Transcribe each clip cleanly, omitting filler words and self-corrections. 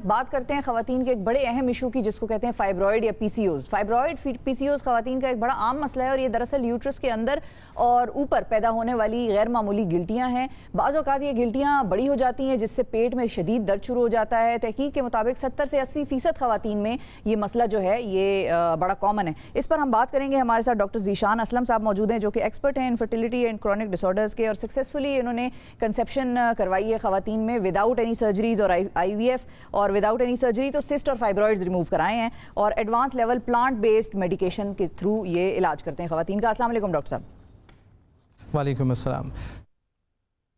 بات کرتے ہیں خواتین کے ایک بڑے اہم ایشو کی جس کو کہتے ہیں فائبرائڈ یا پی سی اوز. فائبرائڈ پی سی اوز خواتین کا ایک بڑا عام مسئلہ ہے اور یہ دراصل یوٹرس کے اندر اور اوپر پیدا ہونے والی غیر معمولی گلٹیاں ہیں. بعض اوقات یہ گلٹیاں بڑی ہو جاتی ہیں جس سے پیٹ میں شدید درد شروع ہو جاتا ہے. تحقیق کے مطابق 70 سے 80% خواتین میں یہ مسئلہ جو ہے یہ بڑا کامن ہے. اس پر ہم بات کریں گے. ہمارے ساتھ ڈاکٹر ذیشان اسلم صاحب موجود ہیں جو کہ ایکسپرٹ ہیں infertility and chronic disorders کے, اور سکسیزفلی انہوں نے کنسیپشن کروائی ہے خواتین میں وداؤٹ اینی سرجریز اور آئی وی ایف, اور وداؤٹ اینی سرجری تو سسٹ اور فائبرائڈز ریموو کرائے ہیں اور advance level plant based medication کے تھرو یہ علاج کرتے ہیں خواتین کا. السلام علیکم ڈاکٹر صاحب. وعلیکم السلام.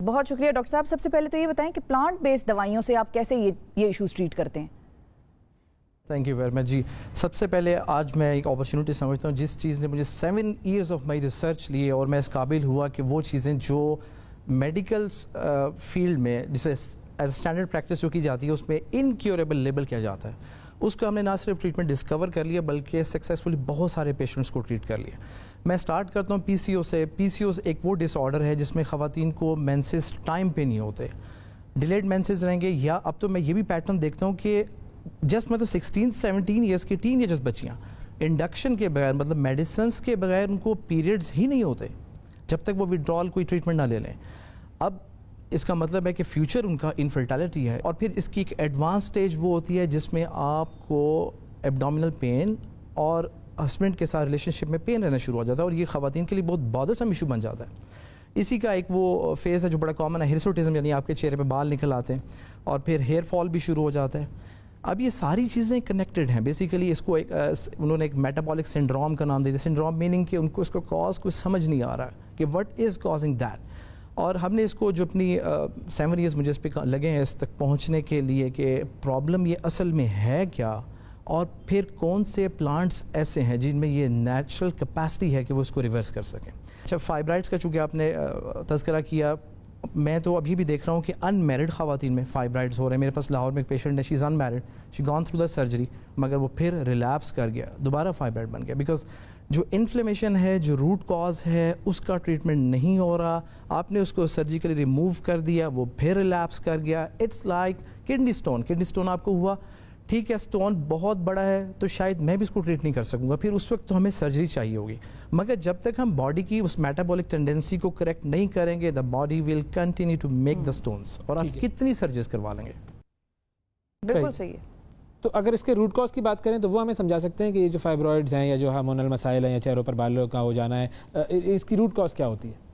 بہت شکریہ ڈاکٹر صاحب. سب سے پہلے تو یہ بتائیں کہ پلانٹ بیسڈ دوائیوں سے آپ کیسے یہ ایشوز ٹریٹ کرتے ہیں؟ Thank you very much. جی, سب سے پہلے آج میں ایک اپرچونٹی سمجھتا ہوں جس چیز نے مجھے 7 ایئرز آف مائی ریسرچ لیے اور میں اس قابل ہوا کہ وہ چیزیں جو میڈیکل فیلڈ میں جسے ایز اسٹینڈرڈ پریکٹس جو کی جاتی ہے اس میں انکیوریبل لیبل کیا جاتا ہے, اس کو ہم نے نہ صرف ٹریٹمنٹ ڈسکور کر لیا بلکہ سکسیزفلی بہت سارے پیشنٹس کو ٹریٹ کر لیا. میں سٹارٹ کرتا ہوں پی سی او سے. پی سی او ایک وہ ڈس آرڈر ہے جس میں خواتین کو مینسز ٹائم پہ نہیں ہوتے, ڈیلیڈ مینسز رہیں گے, یا اب تو میں یہ بھی پیٹرن دیکھتا ہوں کہ جسٹ مطلب 16-17 ایئرس کی ٹین ایجرس بچیاں انڈکشن کے بغیر مطلب میڈیسنس کے بغیر ان کو پیریڈز ہی نہیں ہوتے جب تک وہ وڈرال کوئی ٹریٹمنٹ نہ لے لیں. اب اس کا مطلب ہے کہ فیوچر ان کا انفرٹیلٹی ہے. اور پھر اس کی ایک ایڈوانس سٹیج وہ ہوتی ہے جس میں آپ کو ایبڈومینل پین اور ہسبینڈ کے ساتھ ریلیشن شپ میں پین رہنا شروع ہو جاتا ہے, اور یہ خواتین کے لیے بہت بادرسم ایشو بن جاتا ہے. اسی کا ایک وہ فیز ہے جو بڑا کامن ہے, ہرسوٹزم, یعنی آپ کے چہرے پہ بال نکل آتے ہیں اور پھر ہیئر فال بھی شروع ہو جاتا ہے. اب یہ ساری چیزیں کنیکٹڈ ہیں. بیسیکلی اس کو انہوں نے ایک میٹابولک سنڈروم کا نام دے دیا. سنڈروم میننگ کہ ان کو اس کو کاز کوئی سمجھ نہیں آ رہا کہ وٹ از کازنگ دیٹ. اور ہم نے اس کو جو اپنی 7 ایئرس مجھے اس پہ لگے ہیں اس تک پہنچنے کے لیے کہ پرابلم یہ اصل میں ہے کیا, اور پھر کون سے پلانٹس ایسے ہیں جن میں یہ نیچرل کیپیسٹی ہے کہ وہ اس کو ریورس کر سکیں. اچھا, فائبرائڈس کا چونکہ آپ نے تذکرہ کیا, میں تو ابھی بھی دیکھ رہا ہوں کہ ان میرڈ خواتین میں فائبرائڈس ہو رہے ہیں. میرے پاس لاہور میں ایک پیشنٹ ہے, she is unmarried, she gone through the surgery, مگر وہ پھر ریلیپس کر گیا, دوبارہ فائبرائڈ بن گیا, بیکاز جو انفلیمیشن ہے, جو روٹ کاز ہے, اس کا ٹریٹمنٹ نہیں ہو رہا. آپ نے اس کو سرجیکلی ریموو کر دیا, وہ پھر ریلیپس کر گیا. It's like kidney stone. Kidney stone آپ کو ہوا, ٹھیک ہے, اسٹون بہت بڑا ہے تو شاید میں بھی اس کو ٹریٹ نہیں کر سکوں گا, پھر اس وقت تو ہمیں سرجری چاہیے ہوگی. مگر جب تک ہم باڈی کی اس میٹابولک ٹینڈنسی کو کریکٹ نہیں کریں گے, the body will continue to make the stones, اور آپ کتنی سرجریز کروا لیں گے. بالکل صحیح ہے. تو اگر اس کے روٹ کاز کی بات کریں تو وہ ہمیں سمجھا سکتے ہیں کہ یہ جو فائبرائڈز ہیں یا جو ہارمونل مسائل ہیں یا چہروں پر بالوں کا ہو جانا ہے, اس کی روٹ کاز کیا ہوتی ہے؟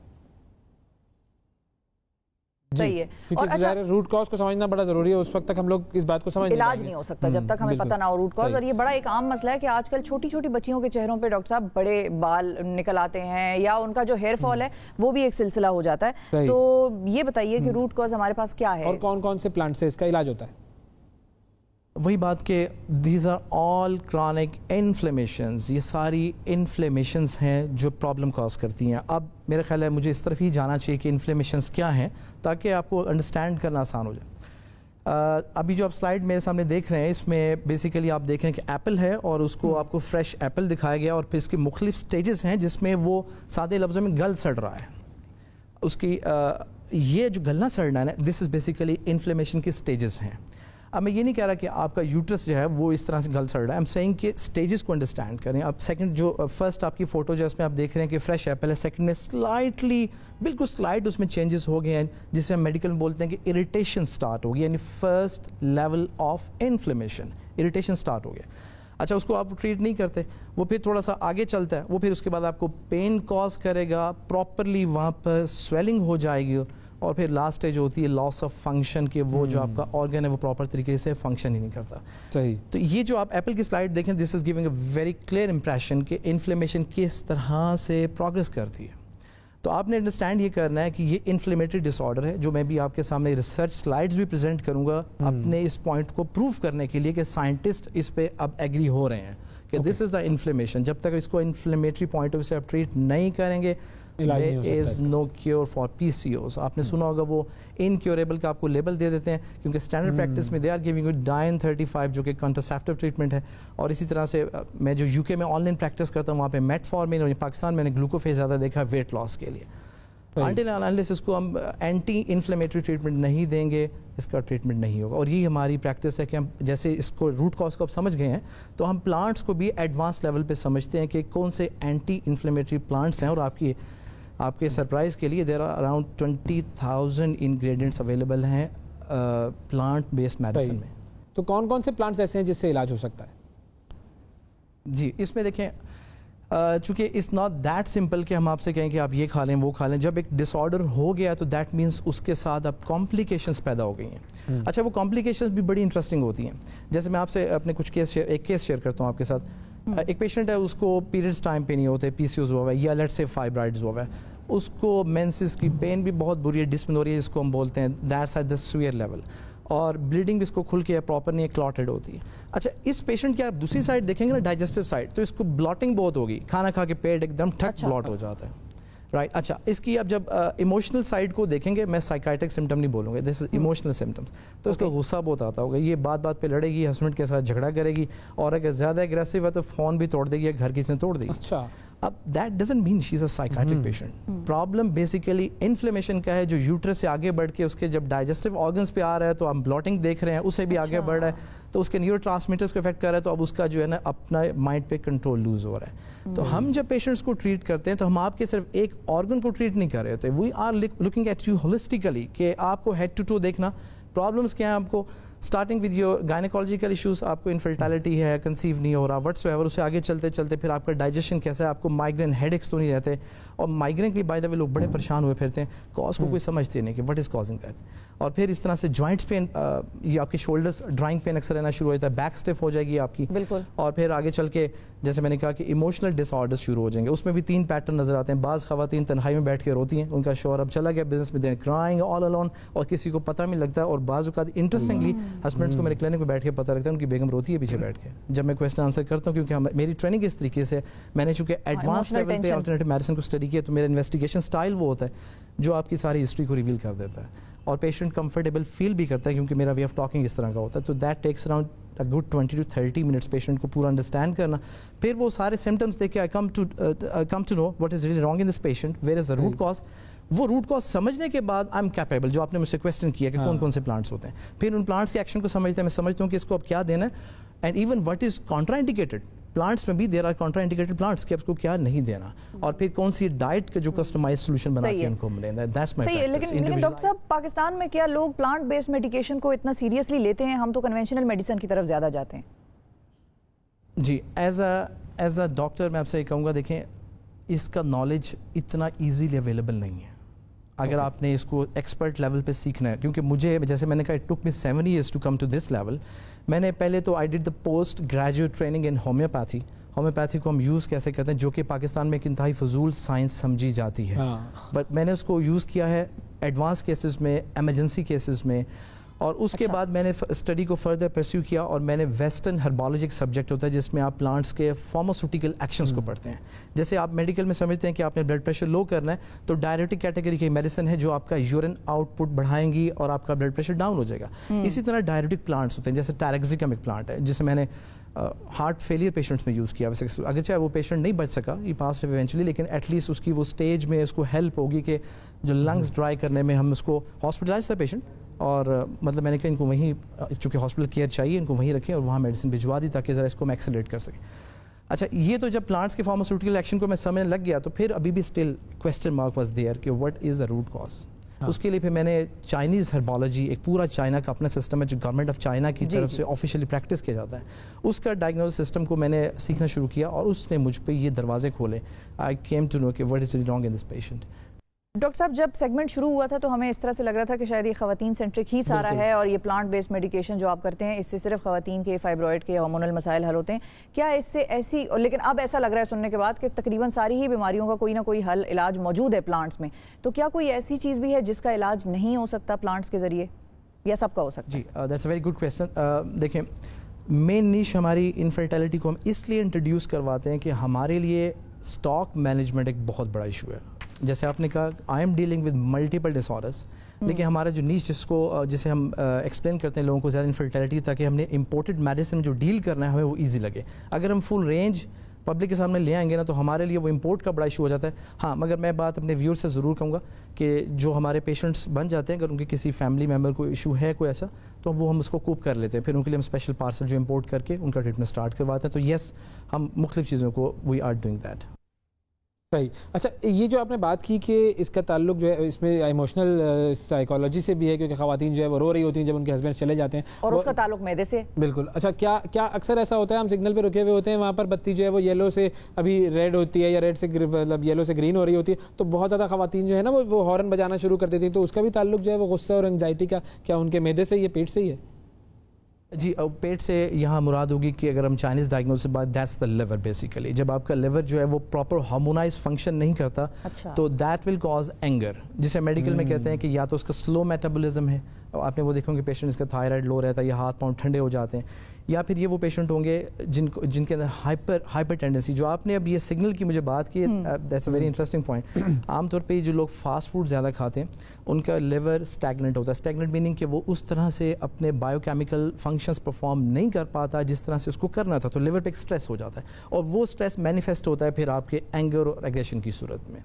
صحیح ہے. اور روٹ کاز کو سمجھنا بڑا ضروری ہے. اس وقت تک ہم لوگ اس بات کو سمجھ علاج نہیں ہو سکتا جب تک ہمیں پتہ نہ ہو روٹ کاز. اور یہ بڑا ایک عام مسئلہ ہے کہ آج کل چھوٹی چھوٹی بچیوں کے چہروں پہ ڈاکٹر صاحب بڑے بال نکل آتے ہیں, یا ان کا جو ہیئر فال ہے وہ بھی ایک سلسلہ ہو جاتا ہے. تو یہ بتائیے کہ روٹ کاز ہمارے پاس کیا ہے, اور کون کون سے پلانٹ سے اس کا علاج ہوتا ہے؟ وہی بات کہ دیز آر آل کرونک انفلیمیشنز, یہ ساری انفلیمیشنز ہیں جو پرابلم کاز کرتی ہیں. اب میرا خیال ہے مجھے اس طرف ہی جانا چاہیے کہ انفلیمیشنز کیا ہیں تاکہ آپ کو انڈرسٹینڈ کرنا آسان ہو جائے. ابھی جو آپ سلائیڈ میرے سامنے دیکھ رہے ہیں اس میں بیسیکلی آپ دیکھ رہے ہیں کہ ایپل ہے, اور اس کو آپ کو فریش ایپل دکھایا گیا, اور پھر اس کی مختلف سٹیجز ہیں جس میں وہ سادے لفظوں میں گل سڑ رہا ہے. اس کی یہ جو گلنا سڑنا ہے نا, دس از بیسیکلی انفلیمیشن کی سٹیجز ہیں. اب میں یہ نہیں کہہ رہا کہ آپ کا یوٹرس جو ہے وہ اس طرح سے گل سڑ رہا ہے. ایم سیئنگ کہ سٹیجز کو انڈرسٹینڈ کریں. اب سیکنڈ جو فرسٹ آپ کی فوٹو جو اس میں آپ دیکھ رہے ہیں کہ فریش ایپل ہے, سیکنڈ میں سلائٹلی بالکل سلائٹ اس میں چینجز ہو گئے ہیں جسے ہم میڈیکل میں بولتے ہیں کہ اریٹیشن سٹارٹ ہو گئی, یعنی first level of inflammation, irritation start ہو گیا. اچھا, اس کو آپ ٹریٹ نہیں کرتے, وہ پھر تھوڑا سا آگے چلتا ہے, وہ پھر اس کے بعد آپ کو پین کاز کرے گا, پراپرلی وہاں پر سویلنگ ہو جائے گی, اور پھر لاسٹ اسٹیج ہوتی ہے لاس آف فنکشن, کہ وہ جو آپ کا آرگن ہے وہ پراپر طریقے سے فنکشن ہی نہیں کرتا. صحیح. تو یہ جو آپ ایپل کی سلائڈ دیکھیں, this is giving a very clear impression کہ انفلیمیشن کس طرح سے پروگریس کرتی ہے. تو آپ نے انڈرسٹینڈ یہ کرنا ہے کہ یہ انفلیمیٹری ڈس آرڈر ہے, جو میں بھی آپ کے سامنے ریسرچ سلائڈز بھی پریزنٹ کروں گا اپنے اس پوائنٹ کو پروف کرنے کے لیے کہ سائنٹسٹ اس پہ اب ایگری ہو رہے ہیں کہ دس از دا انفلیمیشن. جب تک اس کو انفلیمیٹری پوائنٹ آف ویو سے آپ ٹریٹ نہیں کریں گے, there is no cure for PCOS. آپ نے سنا ہوگا وہ انکیوریبل کا آپ کو لیبل دے دیتے ہیں, کیونکہ اسٹینڈرڈ پریکٹس میں دے آر گیونگ یو ڈائن 35 جو کہ کنٹرسیپٹیو ٹریٹمنٹ ہے. اور اسی طرح سے میں جو UK میں آن لائن پریکٹس کرتا ہوں وہاں پہ میٹ فارمین, اور پاکستان میں نے گلوکوفیز زیادہ دیکھا ویٹ لاس کے لیے. انٹل انلیس اس کو ہم اینٹی انفلیمیٹری ٹریٹمنٹ نہیں دیں گے اس کا ٹریٹمنٹ نہیں ہوگا. اور یہی ہماری پریکٹس ہے کہ ہم جیسے اس کو روٹ کاز کو اب سمجھ گئے ہیں تو ہم پلانٹس کو بھی ایڈوانس لیول پہ سمجھتے ہیں کہ کون سے اینٹی انفلیمیٹری پلانٹس ہیں. اور آپ کے سرپرائز کے لیے there are around 20,000 ingredients available ہیں پلانٹ بیسڈ میڈیسن میں. تو کون کون سے پلانٹس ایسے ہیں جس سے علاج ہو سکتا ہے؟ جی اس میں دیکھیں چونکہ اٹس ناٹ دیٹ سمپل کہ ہم آپ سے کہیں کہ آپ یہ کھا لیں وہ کھا لیں. جب ایک ڈس آرڈر ہو گیا تو دیٹ مینس اس کے ساتھ اب کمپلیکیشنس پیدا ہو گئی ہیں. اچھا وہ کمپلیکیشنس بھی بڑی انٹرسٹنگ ہوتی ہیں. جیسے میں آپ سے اپنے کچھ ایک کیس شیئر کرتا ہوں آپ کے ساتھ. ایک پیشنٹ ہے اس کو پیریڈس ٹائم پہ نہیں ہوتے, پی سی اوز ہوا ہے یا لیٹ سے فائبرائڈز ہوا ہے, اس کو مینسز کی پین بھی بہت بری ہے, ڈسمنوریا جس کو ہم بولتے ہیں, that's at the severe level, اور بلیڈنگ بھی اس کو کھل کے پراپر نہیں کلاٹڈ ہوتی ہے. اچھا اس پیشنٹ کی آپ دوسری سائڈ دیکھیں گے نا ڈائجسٹو سائڈ, تو اس کو بلاٹنگ بہت ہوگی, کھانا کھا کے پیٹ ایک دم ٹھک بلاٹ ہو جاتا ہے رائٹ. اچھا اس کی اب جب ایموشنل سائڈ کو دیکھیں گے, میں سائیکائٹرک سمٹم نہیں بولوں گا, دس از ایموشنل سمٹمس, تو اس کو غصہ بہت آتا ہوگا, یہ بات پہ لڑے گی, ہسبینڈ کے ساتھ جھگڑا کرے گی, اور اگر زیادہ اگریسو ہے تو فون بھی توڑ دے گی, گھر کسی نے توڑ دے گی. اچھا اب that doesn't mean she is a psychiatric patient. Problem basically inflammation کا ہے جو یوٹرس سے آگے بڑھ کے اس کے جب ڈائجسٹو آرگنس پہ آ رہا ہے تو ہم بلاٹنگ دیکھ رہے ہیں, اسے بھی آگے بڑھ رہا ہے تو اس کے نیورو ٹرانسمیٹرس کو افیکٹ کر رہا ہے, تو اب اس کا جو ہے نا اپنا مائنڈ پہ کنٹرول لوز ہو رہا ہے. تو ہم جب پیشنٹس کو ٹریٹ کرتے ہیں تو ہم آپ کے صرف ایک آرگن کو ٹریٹ نہیں کر رہے ہوتے, we are looking at you holistically, کہ آپ کو ہیڈ ٹو ٹو دیکھنا پرابلمس کیا ہیں آپ کو, starting with your gynaecological issues, آپ کو انفرٹیلٹی ہے, کنسیو نہیں ہو رہا, وٹس ایور, اسے آگے چلتے چلتے پھر آپ کا ڈائجیشن کیسا ہے, آپ کو مائگرین ہیڈ ایکس تو نہیں رہتے, اور مائگرین کے بائی دا وے لوگ بڑے پریشان ہوئے پھرتے ہیں, کاز کو کوئی سمجھتے نہیں کہ وٹ از کازنگ دیٹ. اور پھر اس طرح سے جوائنٹس پین, یہ آپ کے شولڈرس ڈرائنگ پین اکثر رہنا شروع ہو جاتا ہے, بیک اسٹف ہو جائے گی آپ کی بالکل, اور پھر آگے چل کے جیسے میں نے کہا کہ ایموشنل ڈس آرڈرس شروع ہو جائیں گے. اس میں بھی 3 پیٹرن نظر آتے ہیں. بعض خواتین تنہائی میں بیٹھ کے روتی ہیں, ان کا شوہر اب چلا گیا بزنس میں, دے کرائنگ آل الون, اور کسی کو پتہ نہیں لگتا, اور بعض اوقات انٹرسٹنگلی ہسبینڈس کو میرے کلینک میں بیٹھ کے پتہ لگتا ہے ان کی بیگم روتی ہے پیچھے بیٹھ کے جب میں کویسچن آنسر کرتا ہوں, کیونکہ میری ٹریننگ اس طریقے سے, میں نے چونکہ ایڈوانس لیول پہ آلٹرنیٹیو میڈیسن کو اسٹڈی کیا, تو میرا انویسٹیگیشن اسٹائل وہ ہوتا ہے جو آپ کی ساری ہسٹری کو ریویل کر دیتا ہے, اور پیشنٹ کمفرٹیبل فیل بھی کرتا ہے کیونکہ میرا وے آف ٹاکنگ اس طرح کا ہوتا ہے. تو that takes around a good 20 to 30 minutes patient کو پورا انڈرسٹینڈ کرنا. پھر وہ سارے سمٹمس دیکھ کے I come to know what is really wrong in this patient, where is the root cause. وہ روٹ کاز سمجھنے کے بعد آئی ایم کیپیبل, جو آپ نے مجھ سے کویسچن کیا کہ کون کون سے پلانٹس ہوتے ہیں, پھر ان پلانٹس کے ایکشن کو سمجھتے ہیں, میں سمجھتا ہوں کہ اس کو اب کیا دینا ہے, and even what is contraindicated plants میں بھی there are contraindicated plants کہ اس کو کیا نہیں دینا, اور پھر کون سی ڈائٹ کا جو کسٹمائز سولوشن بنا کے ان کو ملے. That's my practice. لیکن ڈاکٹر صاحب پاکستان میں کیا لوگ پلانٹ بیسڈ میڈیکیشن کو اتنا سیریسلی لیتے ہیں؟ ہم تو کنونشنل میڈیسن کی طرف زیادہ جاتے ہیں. جی ایز اے ڈاکٹر میں آپ سے یہ کہوں گا, دیکھیں اس کا نالج اتنا ایزیلی اویلیبل نہیں ہے اگر آپ نے اس کو ایکسپرٹ لیول پہ سیکھنا ہے. کیونکہ مجھے جیسے میں نے کہا it took me 7 years to come to this level. میں نے پہلے تو I did the post graduate training in homeopathy. Homeopathy کو ہم یوز کیسے کرتے ہیں, جو کہ پاکستان میں ایک انتہائی فضول سائنس سمجھی جاتی ہے, بٹ میں نے اس کو یوز کیا ہے ایڈوانس کیسز میں, ایمرجنسی کیسز میں, اور اس کے بعد میں نے اسٹڈی کو فردر پرسیو کیا, اور میں نے ویسٹرن ہربالوجی ایک سبجیکٹ ہوتا ہے جس میں آپ پلانٹس کے فارماسیوٹیکل ایکشنس کو پڑھتے ہیں. جیسے آپ میڈیکل میں سمجھتے ہیں کہ آپ نے بلڈ پریشر لو کرنا ہے تو ڈائریوٹک کیٹیگری کی میڈیسن ہے جو آپ کا یورین آؤٹ پٹ بڑھائیں گی اور آپ کا بلڈ پریشر ڈاؤن ہو جائے گا. اسی طرح ڈائریوٹک پلانٹس ہوتے ہیں, جیسے ٹیریکزیکم ایک پلانٹ ہے جسے میں نے ہارٹ فیلئر پیشنٹس میں یوز کیا. ویسے اگر چاہے وہ پیشنٹ نہیں بچ سکا, یہ پاس ایونچولی, لیکن ایٹ لیسٹ اس کی وہ اسٹیج میں اس کو ہیلپ ہوگی کہ جو لنگس ڈرائی کرنے میں ہم اس کو, ہاسپٹلائز تھا پیشنٹ, اور مطلب میں نے کہا ان کو وہیں, چونکہ ہاسپٹل کیئر چاہیے, ان کو وہیں رکھیں اور وہاں میڈیسن بھجوا دی تاکہ ذرا اس کو ہم ایکسلریٹ کر سکیں. اچھا یہ تو جب پلانٹس کے فارماسیوٹیکل ایکشن کو میں سمجھنے لگ گیا, تو پھر ابھی بھی still question mark was there کہ what is the root cause. اس کے لیے پھر میں نے چائنیز ہربالوجی, ایک پورا چائنا کا اپنا سسٹم ہے جو گورنمنٹ آف چائنا کی طرف سے آفیشیلی پریکٹس کیا جاتا ہے, اس کا ڈائگنوز سسٹم کو میں نے سیکھنا شروع کیا, اور اس نے مجھ پہ یہ دروازے کھولے. آئی کیم ٹو نو کہ what is wrong in this patient. Doctor صاحب جب سیگمنٹ شروع ہوا تھا تو ہمیں اس طرح سے لگ رہا تھا کہ شاید یہ خواتین سینٹرک ہی سارا ہے, اور یہ پلانٹ بیسڈ میڈیکیشن جو آپ کرتے ہیں اس سے صرف خواتین کے فائبرائڈ کے ہارمونل مسائل حل ہوتے ہیں. کیا اس سے ایسی, لیکن اب ایسا لگ رہا ہے سننے کے بعد کہ تقریباً ساری ہی بیماریوں کا کوئی نہ کوئی حل علاج موجود ہے پلانٹس میں, تو کیا کوئی ایسی چیز بھی ہے جس کا علاج نہیں ہو سکتا پلانٹس کے ذریعے, یا سب کا ہو سکتا ہے؟ جی that's a very good question. دیکھیں مین نیش ہماری انفرٹیلٹی کو ہم اس لیے انٹروڈیوس کرواتے ہیں کہ ہمارے لیے اسٹاک مینجمنٹ ایک بہت بڑا ایشو ہے. جیسے آپ نے کہا I am dealing with multiple disorders, لیکن ہمارا جو نیچ جسے ہم ایکسپلین کرتے ہیں لوگوں کو زیادہ انفرٹیلٹی, تاکہ ہم نے امپورٹڈ میڈیسن جو ڈیل کرنا ہے ہمیں وہ ایزی لگے. اگر ہم فل رینج پبلک کے سامنے لے آئیں گے نا تو ہمارے لیے وہ امپورٹ کا بڑا ایشو ہو جاتا ہے. ہاں مگر میں بات اپنے ویور سے ضرور کہوں گا کہ جو ہمارے پیشنٹس بن جاتے ہیں اگر ان کے کسی فیملی ممبر کو ایشو ہے کوئی ایسا تو وہ ہم اس کو کوپ کر لیتے ہیں, پھر ان کے لیے ہم اسپیشل پارسل جو امپورٹ کر کے ان کا ٹریٹمنٹ اسٹارٹ کرواتے ہیں. تو یس ہم مختلف چیزوں کو وی آر ڈوئنگ دیٹ. صحیح. اچھا یہ جو آپ نے بات کی کہ اس کا تعلق جو ہے اس میں ایموشنل سائیکالوجی سے بھی ہے, کیونکہ خواتین جو ہے وہ رو رہی ہوتی ہیں جب ان کے ہسبینڈ چلے جاتے ہیں, اور اس کا تعلق معدے سے. بالکل. اچھا کیا اکثر ایسا ہوتا ہے ہم سگنل پہ رکے ہوئے ہوتے ہیں, وہاں پر بتی جو ہے وہ یلو سے ابھی ریڈ ہوتی ہے یا ریڈ سے مطلب یلو سے گرین ہو رہی ہوتی ہے, تو بہت زیادہ خواتین جو ہے نا وہ ہارن بجانا شروع کر دیتی ہیں, تو اس کا بھی تعلق جو ہے وہ غصہ اور انگزائٹی کا کیا ان کے معدے سے, یہ پیٹ سے ہی ہے؟ جی پیٹ سے یہاں مراد ہوگی کہ اگر ہم چائنیز ڈائگنوز سے بات, دیٹس دا لیور بیسیکلی. جب آپ کا لیور جو ہے وہ پراپر ہارمونائز فنکشن نہیں کرتا تو دیٹ ول کاز اینگر, جسے میڈیکل میں کہتے ہیں کہ یا تو اس کا سلو میٹابولزم ہے, آپ نے وہ دیکھو گے پیشنٹس کا تھائرائڈ لو رہتا ہے یا ہاتھ پاؤں ٹھنڈے ہو جاتے ہیں, یا پھر یہ وہ پیشنٹ ہوں گے جن کے اندر ہائپر ٹینڈنسی. جو آپ نے اب یہ سگنل کی مجھے بات کی, that's a very interesting point. عام طور پہ جو لوگ فاسٹ فوڈ زیادہ کھاتے ہیں ان کا لیور اسٹیگننٹ ہوتا ہے. اسٹیگننٹ میننگ کہ وہ اس طرح سے اپنے بایو کیمیکل فنکشنس پرفارم نہیں کر پاتا جس طرح سے اس کو کرنا تھا, تو لیور پہ ایک اسٹریس ہو جاتا ہے, اور وہ اسٹریس مینیفیسٹ ہوتا ہے پھر آپ کے اینگر اور ایگریشن کی صورت میں.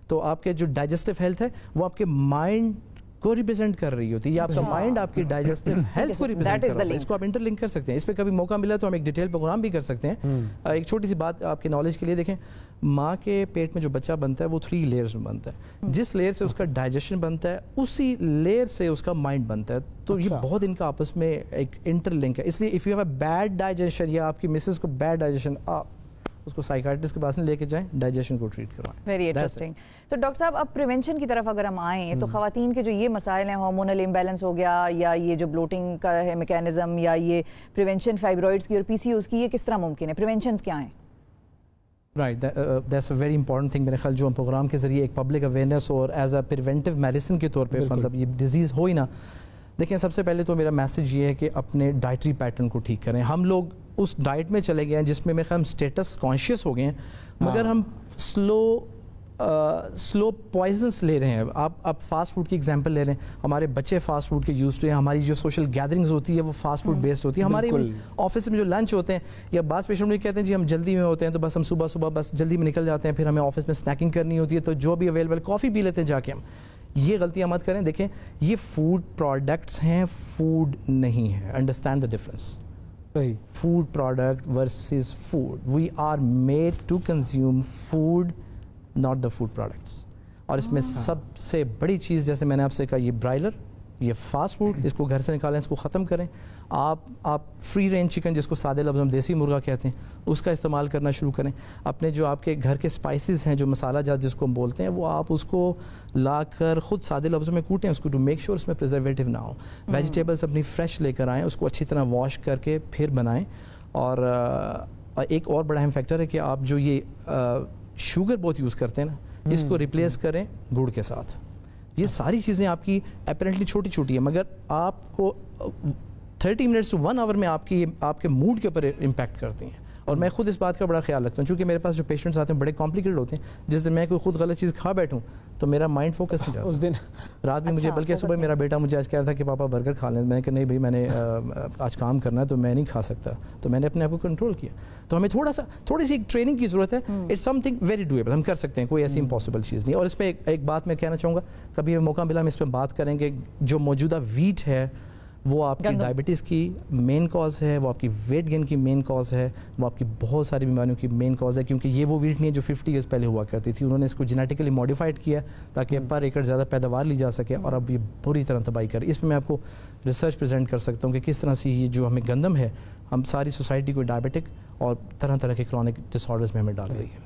تو آپ کے جو ڈائجسٹو ہیلتھ ہے وہ آپ کے مائنڈ کو ریپرزینٹ کر رہی ہوتی ہے, یا آپ کا مائنڈ آپ کی ڈائجسٹو ہیلتھ کو ریپرزینٹ کر رہا ہے. اس کو آپ انٹر لنک کر سکتے ہیں, اس پہ کبھی موقع ملا تو ہم ایک ڈیٹیل پروگرام بھی کر سکتے ہیں. ایک چھوٹی سی بات آپ کے نالج کے لیے دیکھیں, ماں کے پیٹ میں جو بچہ بنتا ہے وہ 3 لیئرز میں بنتا ہے. جس لیئر سے اس کا ڈائجیشن بنتا ہے اسی لیئر سے اس کا مائنڈ بنتا ہے. تو یہ بہت ان کا آپس میں ایک انٹر لنک ہے. اس لیے if you have a bad digestion یا آپ کی مسز کو بیڈ ڈائجیشن, آپ اس کو سائیکائٹرسٹ کے پاس لے کے جائیں, ڈائجیشن کو ٹریٹ کروائیں. Very interesting. تو ڈاکٹر صاحب اب پریونشن کی طرف اگر ہم آئیں تو خواتین کے جو یہ مسائل ہیں, ہارمونل امبیلنس ہو گیا یا یہ جو بلوٹنگ کا ہے میکینزم, یا یہ پریونشن فائبرائڈس کی اور پی سی اوز کی, یہ کس طرح ممکن ہے؟ پریونشنز کیا ہیں؟ Right, that's a very important thing. میرے خیال جو ہم پروگرام کے ذریعے ایک پبلک اویئرنیس اور ایز اے پریونٹیو میڈیسن کے طور پہ مطلب یہ ڈیزیز ہو ہی نا. دیکھیں سب سے پہلے تو میرا میسج یہ ہے کہ اپنے ڈائٹری پیٹرن کو ٹھیک کریں. ہم لوگ اس ڈائٹ میں چلے گئے ہیں جس میں میرے خیال ہم اسٹیٹس کانشیس ہو گئے ہیں, مگر ہم سلو پوائزنس لے رہے ہیں. آپ فاسٹ فوڈ کی ایگزامپل لے رہے ہیں, ہمارے بچے فاسٹ فوڈ کے یوز ٹو ہیں, ہماری جو سوشل گیدرنگز ہوتی ہے وہ فاسٹ فوڈ بیسڈ ہوتی ہے. ہمارے آفس میں جو لنچ ہوتے ہیں, یا بعض پیشنٹ بھی کہتے ہیں جی ہم جلدی میں ہوتے ہیں تو بس ہم صبح بس جلدی میں نکل جاتے ہیں, پھر ہمیں آفس میں اسنیکنگ کرنی ہوتی ہے تو جو بھی اویلیبل کافی پی لیتے ہیں جا کے. ہم یہ غلطیاں مت کریں. دیکھیں یہ فوڈ پروڈکٹس ہیں, فوڈ نہیں ہے. Understand the difference. Food product versus food. We are made to consume food, not the food products. اور اس میں سب سے بڑی چیز جیسے میں نے آپ سے کہا, یہ برائلر, یہ فاسٹ فوڈ, اس کو گھر سے نکالیں, اس کو ختم کریں. آپ فری رینج چکن, جس کو سادے لفظ میں دیسی مرغا کہتے ہیں, اس کا استعمال کرنا شروع کریں. اپنے جو آپ کے گھر کے اسپائسز ہیں, جو مسالہ جات جس کو ہم بولتے ہیں, وہ آپ اس کو لا کر خود سادے لفظوں میں کوٹیں, اس کو ٹو میک شیور اس میں پریزرویٹو نہ ہو. ویجیٹیبلس اپنی فریش لے کر آئیں, اس کو اچھی طرح واش کر کے پھر بنائیں. اور ایک اور بڑا اہم فیکٹر ہے کہ آپ جو یہ شوگر بہت یوز کرتے ہیں نا, اس کو ریپلیس کریں گڑ کے ساتھ. یہ ساری چیزیں آپ کی اپیرنٹلی چھوٹی چھوٹی ہیں, مگر آپ کو 30 منٹس ٹو 1 آور میں آپ کے موڈ کے اوپر امپیکٹ کرتی ہیں. اور میں خود اس بات کا بڑا خیال رکھتا ہوں, چونکہ میرے پاس جو پیشنٹس آتے ہیں بڑے کمپلیکیٹڈ ہوتے ہیں. جس دن میں کوئی خود غلط چیز کھا بیٹھوں تو میرا مائنڈ فوکس نہیں رہتا. اس دن رات میں مجھے, بلکہ صبح میرا بیٹا مجھے آج کہہ رہا تھا کہ پاپا برگر کھا لیں. میں نے کہا نہیں بھائی, میں نے آج کام کرنا ہے تو میں نہیں کھا سکتا. تو میں نے اپنے آپ کو کنٹرول کیا. تو ہمیں تھوڑی سی ایک ٹریننگ کی ضرورت ہے. It's something very doable, ہم کر سکتے ہیں, کوئی ایسی امپاسبل چیز نہیں. اور اس پہ ایک بات میں کہنا چاہوں گا, کبھی موقع ملا ہم اس پہ بات کریں کہ جو موجودہ ویٹ ہے وہ آپ کی ڈائبٹیز کی مین کاز ہے, وہ آپ کی ویٹ گین کی مین کاز ہے, وہ آپ کی بہت ساری بیماریوں کی مین کاز ہے. کیونکہ یہ وہ ویٹ نہیں ہے جو 50 ایئرس پہلے ہوا کرتی تھی. انہوں نے اس کو جینیٹیکلی ماڈیفائڈ کیا تاکہ پر ایکڑ زیادہ پیداوار لی جا سکے, اور اب یہ بری طرح تباہی کر. اس میں میں آپ کو ریسرچ پریزنٹ کر سکتا ہوں کہ کس طرح سے یہ جو ہمیں گندم ہے, ہم ساری سوسائٹی کو ڈائبٹک اور طرح طرح کے کرونک ڈس آرڈرز میں ہمیں ڈال رہی ہے.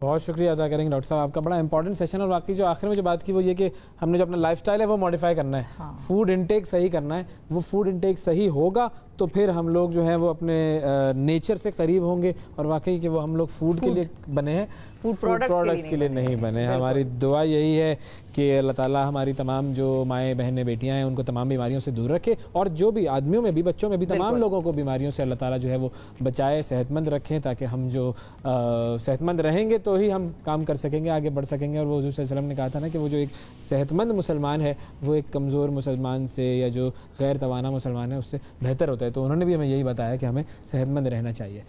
بہت شکریہ ادا کریں گے ڈاکٹر صاحب, آپ کا بڑا امپورٹنٹ سیشن. اور واقعی جو آخر میں جو بات کی وہ یہ کہ ہم نے جو اپنا لائف سٹائل ہے وہ ماڈیفائی کرنا ہے, فوڈ انٹیک صحیح کرنا ہے. وہ فوڈ انٹیک صحیح ہوگا تو پھر ہم لوگ جو ہیں وہ اپنے نیچر سے قریب ہوں گے. اور واقعی کہ وہ ہم لوگ فوڈ کے لیے بنے ہیں, فوڈ پروڈکٹس کے لیے نہیں بنے ہیں. ہماری دعا یہی ہے کہ اللہ تعالیٰ ہماری تمام جو مائیں بہنیں بیٹیاں ہیں ان کو تمام بیماریوں سے دور رکھے, اور جو بھی آدمیوں میں بھی بچوں میں بھی تمام لوگوں کو بیماریوں سے اللہ تعالیٰ جو ہے وہ بچائے, صحت مند رکھیں, تاکہ ہم جو صحت مند رہیں گے تو ہی ہم کام کر سکیں گے, آگے بڑھ سکیں گے. اور وہ حضور صلی اللہ علیہ وسلم نے کہا تھا نا کہ وہ جو ایک صحت مند مسلمان ہے وہ ایک کمزور مسلمان سے یا جو غیر توانا مسلمان ہے اس سے بہتر ہوتا ہے. تو انہوں نے بھی ہمیں یہی بتایا کہ ہمیں صحت مند رہنا چاہیے.